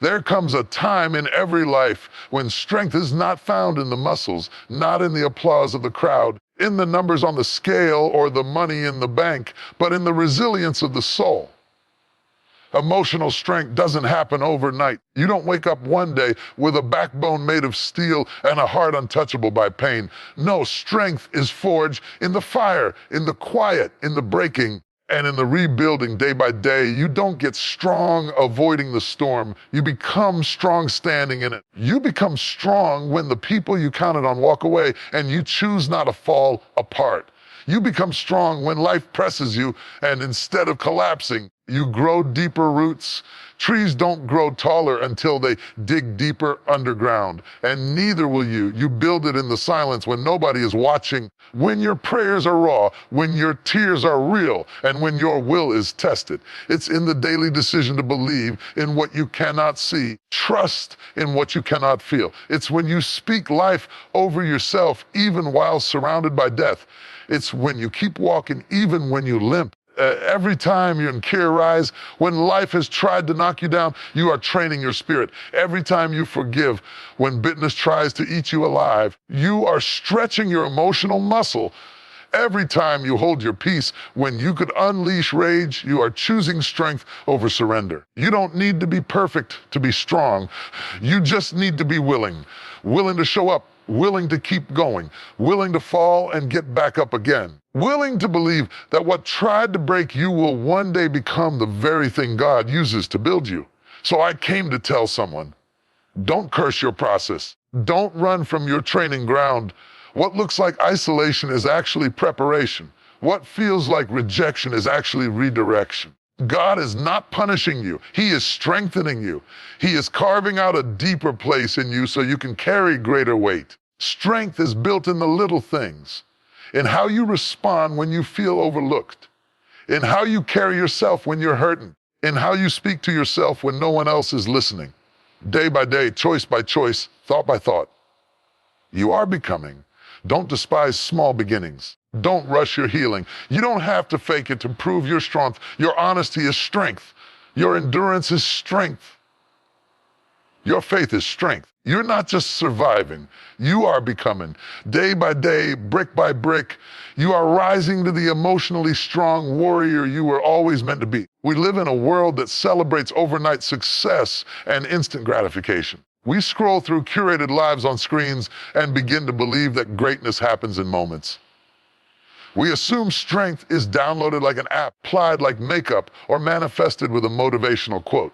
There comes a time in every life when strength is not found in the muscles, not in the applause of the crowd, in the numbers on the scale or the money in the bank, but in the resilience of the soul. Emotional strength doesn't happen overnight. You don't wake up one day with a backbone made of steel and a heart untouchable by pain. No, strength is forged in the fire, in the quiet, in the breaking, and in the rebuilding day by day. You don't get strong avoiding the storm. You become strong standing in it. You become strong when the people you counted on walk away and you choose not to fall apart. You become strong when life presses you, and instead of collapsing, you grow deeper roots. Trees don't grow taller until they dig deeper underground, and neither will you. You build it in the silence when nobody is watching, when your prayers are raw, when your tears are real, and when your will is tested. It's in the daily decision to believe in what you cannot see, trust in what you cannot feel. It's when you speak life over yourself, even while surrounded by death. It's when you keep walking, even when you limp. Every time you're in Kier Rise, when life has tried to knock you down, you are training your spirit. Every time you forgive, when bitterness tries to eat you alive, you are stretching your emotional muscle. Every time you hold your peace, when you could unleash rage, you are choosing strength over surrender. You don't need to be perfect to be strong. You just need to be willing to show up, willing to keep going, willing to fall and get back up again, willing to believe that what tried to break you will one day become the very thing God uses to build you. So I came to tell someone, don't curse your process. Don't run from your training ground. What looks like isolation is actually preparation. What feels like rejection is actually redirection. God is not punishing you. He is strengthening you. He is carving out a deeper place in you so you can carry greater weight. Strength is built in the little things, in how you respond when you feel overlooked, in how you carry yourself when you're hurting, in how you speak to yourself when no one else is listening. Day by day, choice by choice, thought by thought. You are becoming. Don't despise small beginnings. Don't rush your healing. You don't have to fake it to prove your strength. Your honesty is strength. Your endurance is strength. Your faith is strength. You're not just surviving. You are becoming. Day by day, brick by brick, you are rising to the emotionally strong warrior you were always meant to be. We live in a world that celebrates overnight success and instant gratification. We scroll through curated lives on screens and begin to believe that greatness happens in moments. We assume strength is downloaded like an app, applied like makeup, or manifested with a motivational quote.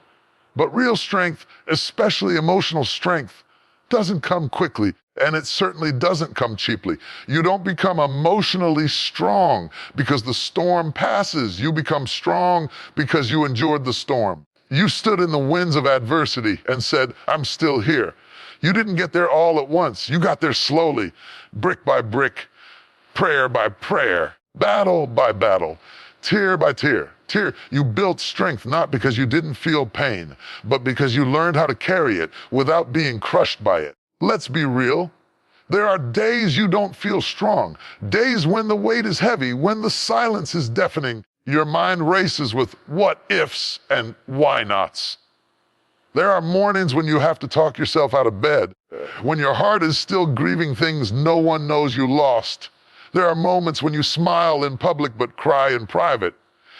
But real strength, especially emotional strength, doesn't come quickly, and it certainly doesn't come cheaply. You don't become emotionally strong because the storm passes. You become strong because you endured the storm. You stood in the winds of adversity and said, I'm still here. You didn't get there all at once. You got there slowly, brick by brick, prayer by prayer, battle by battle, tear by tear. You built strength not because you didn't feel pain, but because you learned how to carry it without being crushed by it. Let's be real. There are days you don't feel strong, days when the weight is heavy, when the silence is deafening. Your mind races with what ifs and why nots. There are mornings when you have to talk yourself out of bed, when your heart is still grieving things no one knows you lost. There are moments when you smile in public but cry in private,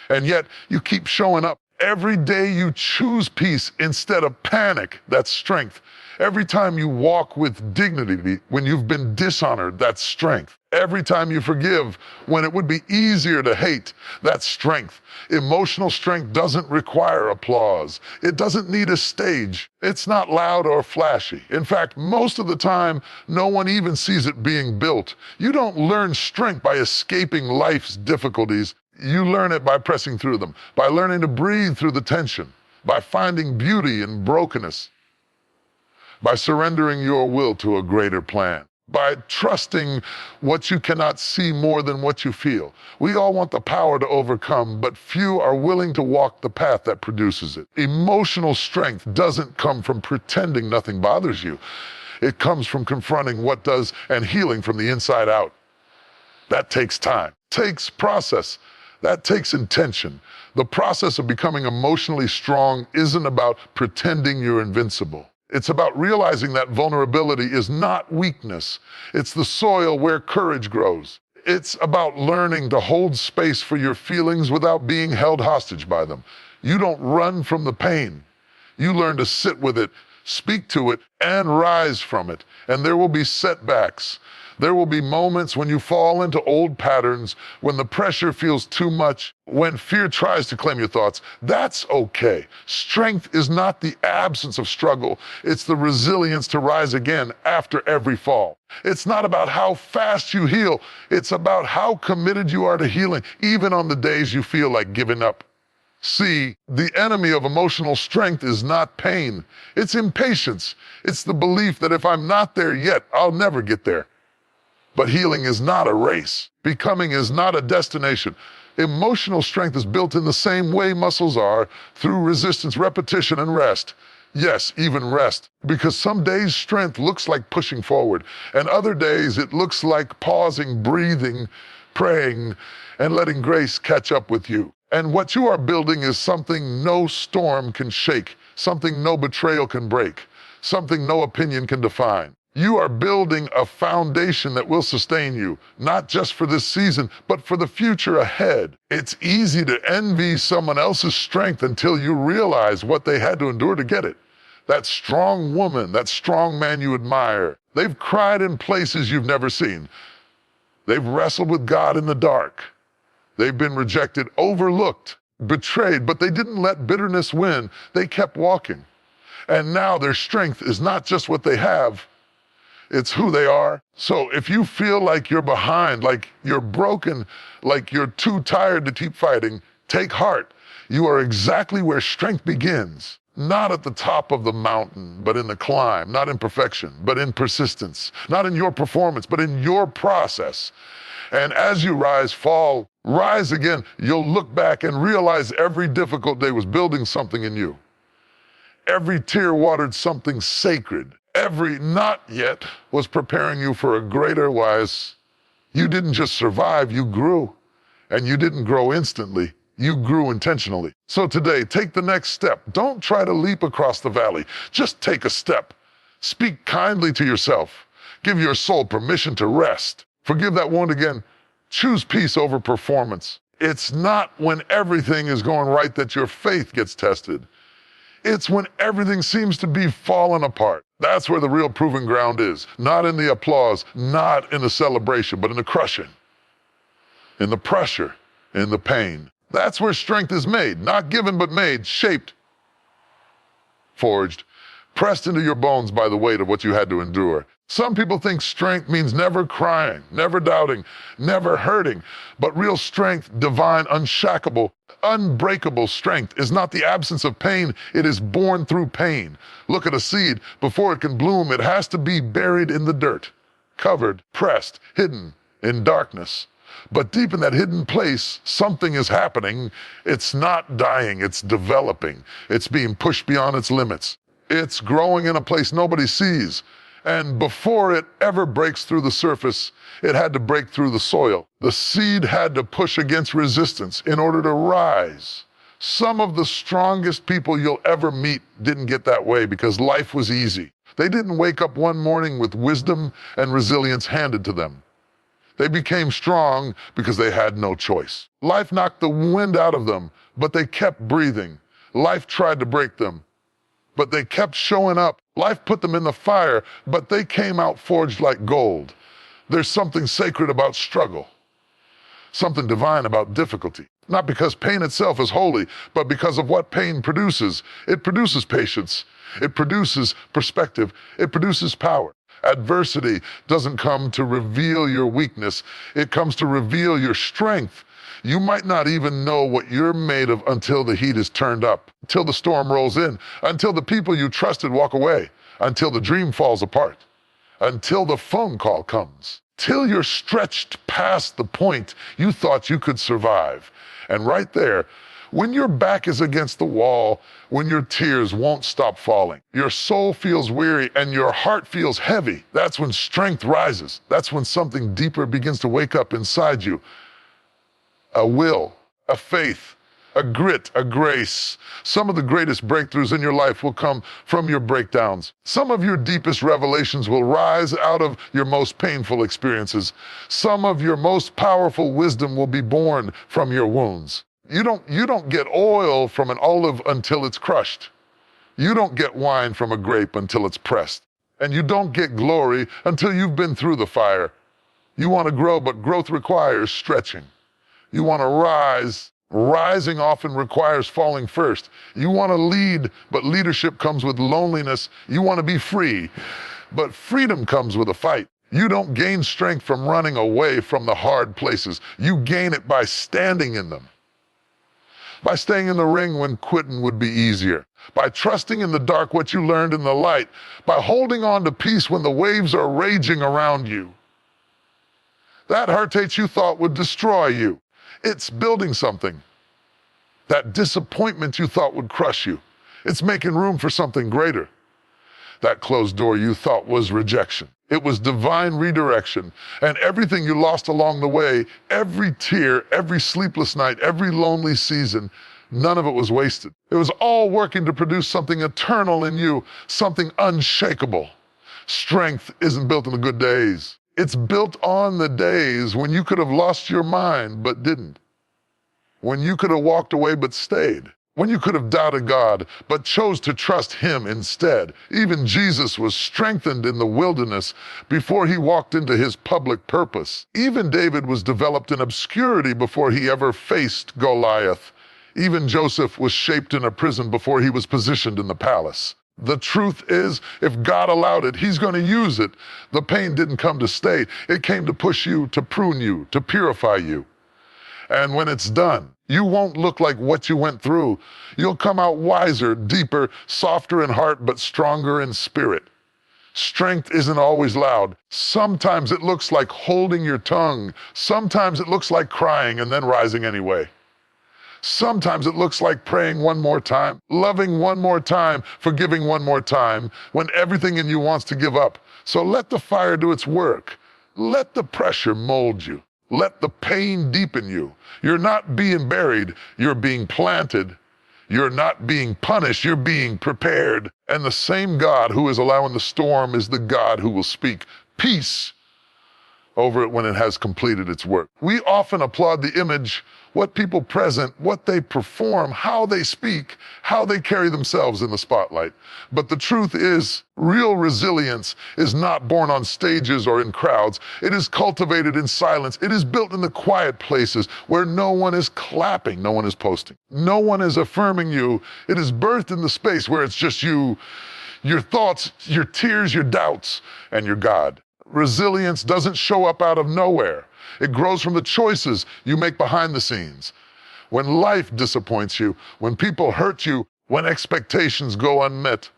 and yet you keep showing up. Every day you choose peace instead of panic, that's strength. Every time you walk with dignity when you've been dishonored, that's strength. Every time you forgive when it would be easier to hate, that's strength. Emotional strength doesn't require applause. It doesn't need a stage. It's not loud or flashy. In fact, most of the time, no one even sees it being built. You don't learn strength by escaping life's difficulties. You learn it by pressing through them, by learning to breathe through the tension, by finding beauty in brokenness, by surrendering your will to a greater plan, by trusting what you cannot see more than what you feel. We all want the power to overcome, but few are willing to walk the path that produces it. Emotional strength doesn't come from pretending nothing bothers you. It comes from confronting what does and healing from the inside out. That takes time, takes process. That takes intention. The process of becoming emotionally strong isn't about pretending you're invincible. It's about realizing that vulnerability is not weakness. It's the soil where courage grows. It's about learning to hold space for your feelings without being held hostage by them. You don't run from the pain. You learn to sit with it, speak to it, and rise from it. And there will be setbacks. There will be moments when you fall into old patterns, when the pressure feels too much, when fear tries to claim your thoughts. That's okay. Strength is not the absence of struggle. It's the resilience to rise again after every fall. It's not about how fast you heal. It's about how committed you are to healing, even on the days you feel like giving up. See, the enemy of emotional strength is not pain. It's impatience. It's the belief that if I'm not there yet, I'll never get there. But healing is not a race. Becoming is not a destination. Emotional strength is built in the same way muscles are, through resistance, repetition, and rest. Yes, even rest. Because some days strength looks like pushing forward, and other days it looks like pausing, breathing, praying, and letting grace catch up with you. And what you are building is something no storm can shake, something no betrayal can break, something no opinion can define. You are building a foundation that will sustain you, not just for this season, but for the future ahead. It's easy to envy someone else's strength until you realize what they had to endure to get it. That strong woman, that strong man you admire, they've cried in places you've never seen. They've wrestled with God in the dark. They've been rejected, overlooked, betrayed, but they didn't let bitterness win. They kept walking. And now their strength is not just what they have, it's who they are. So if you feel like you're behind, like you're broken, like you're too tired to keep fighting, take heart. You are exactly where strength begins. Not at the top of the mountain, but in the climb. Not in perfection, but in persistence. Not in your performance, but in your process. And as you rise, fall, rise again, you'll look back and realize every difficult day was building something in you. Every tear watered something sacred. Every not yet was preparing you for a greater wise. You didn't just survive, you grew. And you didn't grow instantly, you grew intentionally. So today, take the next step. Don't try to leap across the valley. Just take a step. Speak kindly to yourself. Give your soul permission to rest. Forgive that wound again. Choose peace over performance. It's not when everything is going right that your faith gets tested. It's when everything seems to be falling apart. That's where the real proving ground is. Not in the applause, not in the celebration, but in the crushing, in the pressure, in the pain. That's where strength is made, not given but made, shaped, forged, pressed into your bones by the weight of what you had to endure. Some people think strength means never crying, never doubting, never hurting. But real strength, divine, unshackable, unbreakable strength is not the absence of pain, it is born through pain. Look at a seed. Before it can bloom, it has to be buried in the dirt, covered, pressed, hidden in darkness. But deep in that hidden place, something is happening. It's not dying, it's developing. It's being pushed beyond its limits. It's growing in a place nobody sees. And before it ever breaks through the surface, it had to break through the soil. The seed had to push against resistance in order to rise. Some of the strongest people you'll ever meet didn't get that way because life was easy. They didn't wake up one morning with wisdom and resilience handed to them. They became strong because they had no choice. Life knocked the wind out of them, but they kept breathing. Life tried to break them, but they kept showing up. Life put them in the fire, but they came out forged like gold. There's something sacred about struggle, something divine about difficulty. Not because pain itself is holy, but because of what pain produces. It produces patience. It produces perspective. It produces power. Adversity doesn't come to reveal your weakness. It comes to reveal your strength. You might not even know what you're made of until the heat is turned up, until the storm rolls in, until the people you trusted walk away, until the dream falls apart, until the phone call comes, till you're stretched past the point you thought you could survive. And right there, when your back is against the wall, when your tears won't stop falling, your soul feels weary and your heart feels heavy, that's when strength rises. That's when something deeper begins to wake up inside you. A will, a faith, a grit, a grace. Some of the greatest breakthroughs in your life will come from your breakdowns. Some of your deepest revelations will rise out of your most painful experiences. Some of your most powerful wisdom will be born from your wounds. You don't get oil from an olive until it's crushed. You don't get wine from a grape until it's pressed. And you don't get glory until you've been through the fire. You want to grow, but growth requires stretching. You want to rise. Rising often requires falling first. You want to lead, but leadership comes with loneliness. You want to be free, but freedom comes with a fight. You don't gain strength from running away from the hard places. You gain it by standing in them. By staying in the ring when quitting would be easier. By trusting in the dark what you learned in the light. By holding on to peace when the waves are raging around you. That heartache you thought would destroy you. It's building something. That disappointment you thought would crush you. It's making room for something greater. That closed door you thought was rejection. It was divine redirection. And everything you lost along the way, every tear, every sleepless night, every lonely season, none of it was wasted. It was all working to produce something eternal in you, something unshakable. Strength isn't built in the good days. It's built on the days when you could have lost your mind but didn't. When you could have walked away but stayed. When you could have doubted God but chose to trust Him instead. Even Jesus was strengthened in the wilderness before He walked into His public purpose. Even David was developed in obscurity before he ever faced Goliath. Even Joseph was shaped in a prison before he was positioned in the palace. The truth is, if God allowed it, He's going to use it. The pain didn't come to stay. It came to push you, to prune you, to purify you. And when it's done, you won't look like what you went through. You'll come out wiser, deeper, softer in heart, but stronger in spirit. Strength isn't always loud. Sometimes it looks like holding your tongue. Sometimes it looks like crying and then rising anyway. Sometimes it looks like praying one more time, loving one more time, forgiving one more time, when everything in you wants to give up. So let the fire do its work. Let the pressure mold you. Let the pain deepen you. You're not being buried, you're being planted. You're not being punished, you're being prepared. And the same God who is allowing the storm is the God who will speak peace over it when it has completed its work. We often applaud the image, what people present, what they perform, how they speak, how they carry themselves in the spotlight. But the truth is, real resilience is not born on stages or in crowds. It is cultivated in silence. It is built in the quiet places where no one is clapping, no one is posting, no one is affirming you. It is birthed in the space where it's just you, your thoughts, your tears, your doubts, and your God. Resilience doesn't show up out of nowhere. It grows from the choices you make behind the scenes. When life disappoints you, when people hurt you, when expectations go unmet,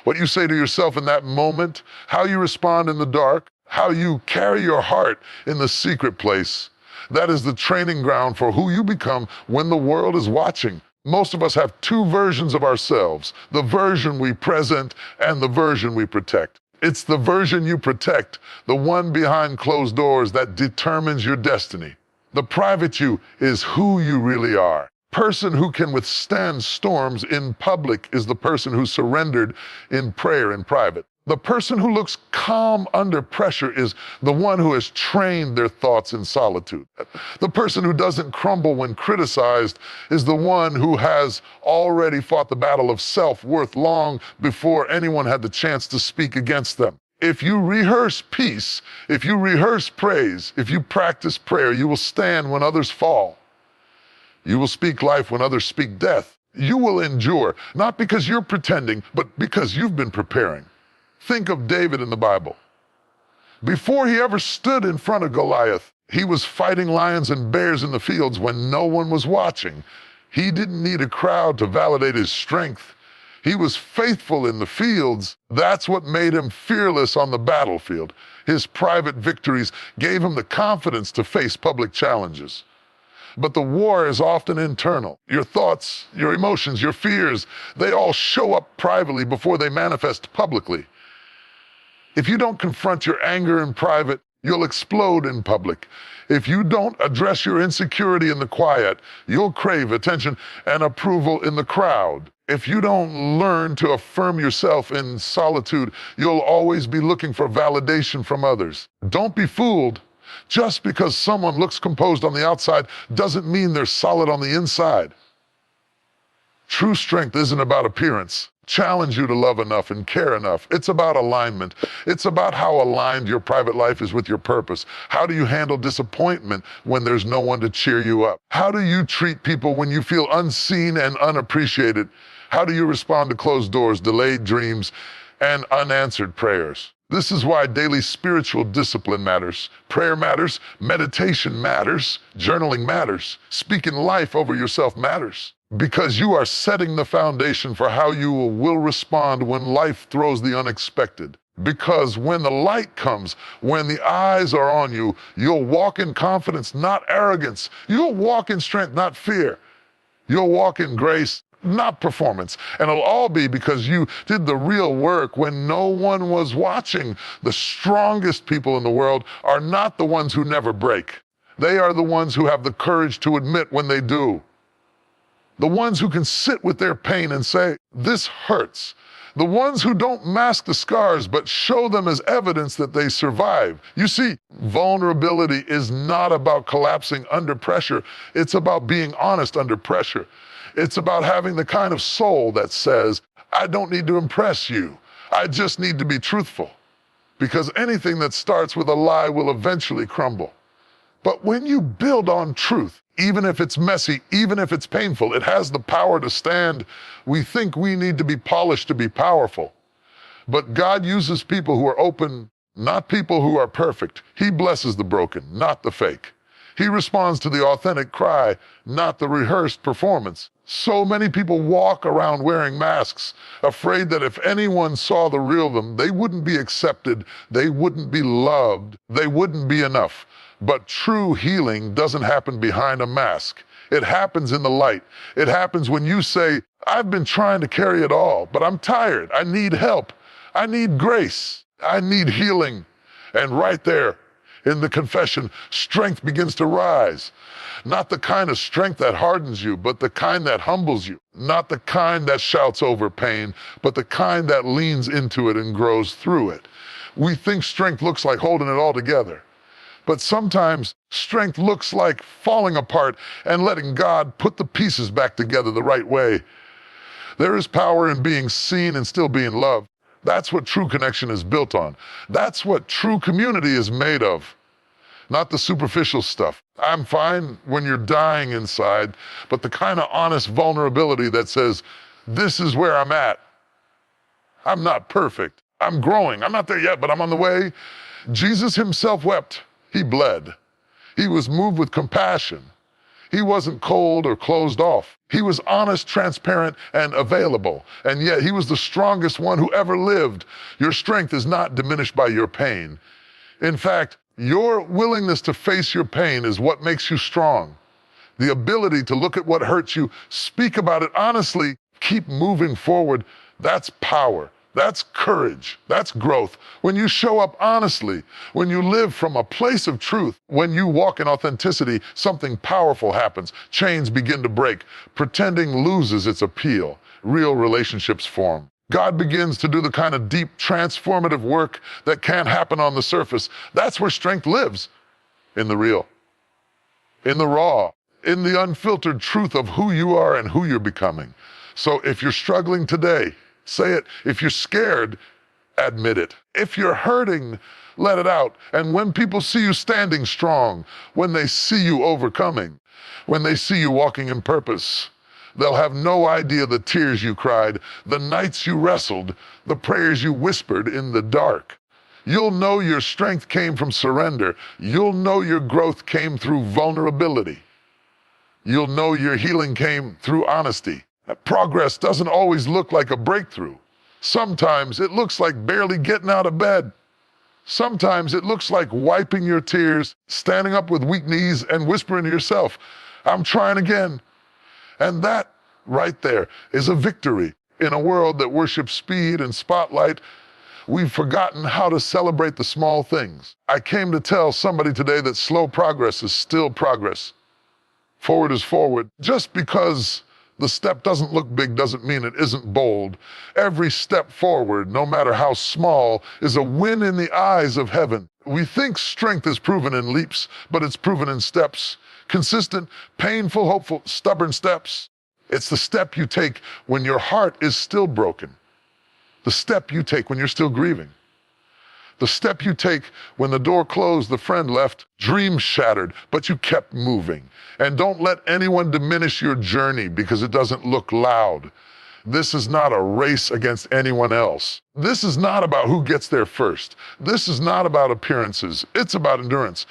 what you say to yourself in that moment, how you respond in the dark, how you carry your heart in the secret place, that is the training ground for who you become when the world is watching. Most of us have two versions of ourselves, the version we present and the version we protect. It's the version you protect, the one behind closed doors that determines your destiny. The private you is who you really are. Person who can withstand storms in public is the person who surrendered in prayer in private. The person who looks calm under pressure is the one who has trained their thoughts in solitude. The person who doesn't crumble when criticized is the one who has already fought the battle of self-worth long before anyone had the chance to speak against them. If you rehearse peace, if you rehearse praise, if you practice prayer, you will stand when others fall. You will speak life when others speak death. You will endure, not because you're pretending, but because you've been preparing. Think of David in the Bible. Before he ever stood in front of Goliath, he was fighting lions and bears in the fields when no one was watching. He didn't need a crowd to validate his strength. He was faithful in the fields. That's what made him fearless on the battlefield. His private victories gave him the confidence to face public challenges. But the war is often internal. Your thoughts, your emotions, your fears, they all show up privately before they manifest publicly. If you don't confront your anger in private, you'll explode in public. If you don't address your insecurity in the quiet, you'll crave attention and approval in the crowd. If you don't learn to affirm yourself in solitude, you'll always be looking for validation from others. Don't be fooled. Just because someone looks composed on the outside doesn't mean they're solid on the inside. True strength isn't about appearance. Challenge you to love enough and care enough. It's about alignment. It's about how aligned your private life is with your purpose. How do you handle disappointment when there's no one to cheer you up? How do you treat people when you feel unseen and unappreciated? How do you respond to closed doors, delayed dreams, and unanswered prayers? This is why daily spiritual discipline matters. Prayer matters, meditation matters, journaling matters, speaking life over yourself matters. Because you are setting the foundation for how you will respond when life throws the unexpected. Because when the light comes, when the eyes are on you, you'll walk in confidence, not arrogance. You'll walk in strength, not fear. You'll walk in grace, not performance. And it'll all be because you did the real work when no one was watching. The strongest people in the world are not the ones who never break. They are the ones who have the courage to admit when they do. The ones who can sit with their pain and say, this hurts. The ones who don't mask the scars but show them as evidence that they survive. You see, vulnerability is not about collapsing under pressure. It's about being honest under pressure. It's about having the kind of soul that says, I don't need to impress you. I just need to be truthful. Because anything that starts with a lie will eventually crumble. But when you build on truth, even if it's messy, even if it's painful, it has the power to stand. We think we need to be polished to be powerful. But God uses people who are open, not people who are perfect. He blesses the broken, not the fake. He responds to the authentic cry, not the rehearsed performance. So many people walk around wearing masks, afraid that if anyone saw the real them, they wouldn't be accepted, they wouldn't be loved, they wouldn't be enough. But true healing doesn't happen behind a mask. It happens in the light. It happens when you say, I've been trying to carry it all, but I'm tired. I need help. I need grace. I need healing. And right there, in the confession, strength begins to rise. Not the kind of strength that hardens you, but the kind that humbles you. Not the kind that shouts over pain, but the kind that leans into it and grows through it. We think strength looks like holding it all together. But sometimes strength looks like falling apart and letting God put the pieces back together the right way. There is power in being seen and still being loved. That's what true connection is built on. That's what true community is made of. Not the superficial stuff. I'm fine when you're dying inside, but the kind of honest vulnerability that says, this is where I'm at. I'm not perfect. I'm growing. I'm not there yet, but I'm on the way. Jesus himself wept. He bled. He was moved with compassion. He wasn't cold or closed off. He was honest, transparent, and available. And yet he was the strongest one who ever lived. Your strength is not diminished by your pain. In fact, your willingness to face your pain is what makes you strong. The ability to look at what hurts you, speak about it honestly, keep moving forward, that's power. That's courage. That's growth. When you show up honestly, when you live from a place of truth, when you walk in authenticity, something powerful happens. Chains begin to break. Pretending loses its appeal. Real relationships form. God begins to do the kind of deep, transformative work that can't happen on the surface. That's where strength lives. In the real. In the raw. In the unfiltered truth of who you are and who you're becoming. So if you're struggling today, say it. If you're scared, admit it. If you're hurting, let it out. And when people see you standing strong, when they see you overcoming, when they see you walking in purpose, they'll have no idea the tears you cried, the nights you wrestled, the prayers you whispered in the dark. You'll know your strength came from surrender. You'll know your growth came through vulnerability. You'll know your healing came through honesty. Progress doesn't always look like a breakthrough. Sometimes it looks like barely getting out of bed. Sometimes it looks like wiping your tears, standing up with weak knees and whispering to yourself, I'm trying again. And that right there is a victory in a world that worships speed and spotlight. We've forgotten how to celebrate the small things. I came to tell somebody today that slow progress is still progress. Forward is forward. Just because the step doesn't look big doesn't mean it isn't bold. Every step forward, no matter how small, is a win in the eyes of heaven. We think strength is proven in leaps, but it's proven in steps. Consistent, painful, hopeful, stubborn steps. It's the step you take when your heart is still broken. The step you take when you're still grieving. The step you take when the door closed, the friend left, dreams shattered, but you kept moving. And don't let anyone diminish your journey because it doesn't look loud. This is not a race against anyone else. This is not about who gets there first. This is not about appearances. It's about endurance.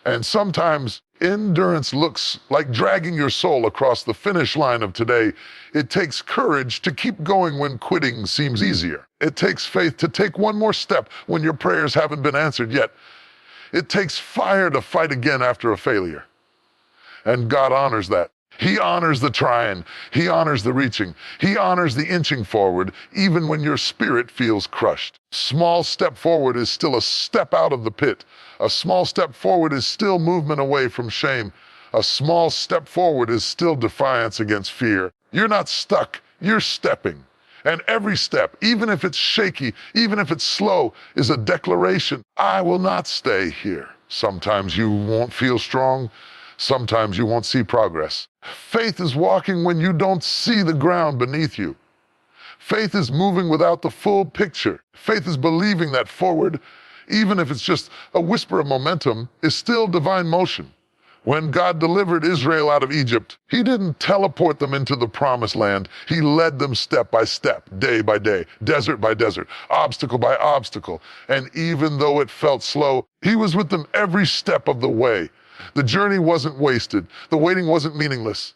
And sometimes endurance looks like dragging your soul across the finish line of today. It takes courage to keep going when quitting seems easier. It takes faith to take one more step when your prayers haven't been answered yet. It takes fire to fight again after a failure. And God honors that. He honors the trying. He honors the reaching. He honors the inching forward, even when your spirit feels crushed. Small step forward is still a step out of the pit. A small step forward is still movement away from shame. A small step forward is still defiance against fear. You're not stuck, you're stepping. And every step, even if it's shaky, even if it's slow, is a declaration. I will not stay here. Sometimes you won't feel strong. Sometimes you won't see progress. Faith is walking when you don't see the ground beneath you. Faith is moving without the full picture. Faith is believing that forward, even if it's just a whisper of momentum, is still divine motion. When God delivered Israel out of Egypt, He didn't teleport them into the promised land. He led them step by step, day by day, desert by desert, obstacle by obstacle. And even though it felt slow, He was with them every step of the way. The journey wasn't wasted. The waiting wasn't meaningless.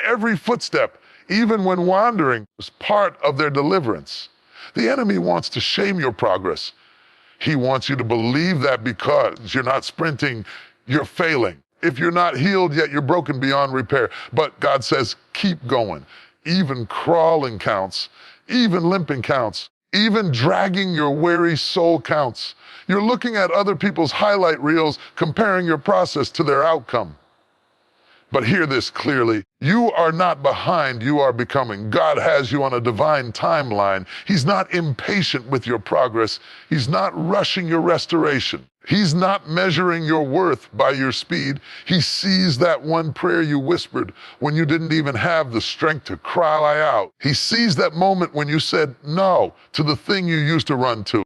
Every footstep, even when wandering, was part of their deliverance. The enemy wants to shame your progress. He wants you to believe that because you're not sprinting, you're failing. If you're not healed yet, you're broken beyond repair. But God says, keep going. Even crawling counts. Even limping counts. Even dragging your weary soul counts. You're looking at other people's highlight reels, comparing your process to their outcome. But hear this clearly. You are not behind, you are becoming. God has you on a divine timeline. He's not impatient with your progress. He's not rushing your restoration. He's not measuring your worth by your speed. He sees that one prayer you whispered when you didn't even have the strength to cry out. He sees that moment when you said no to the thing you used to run to.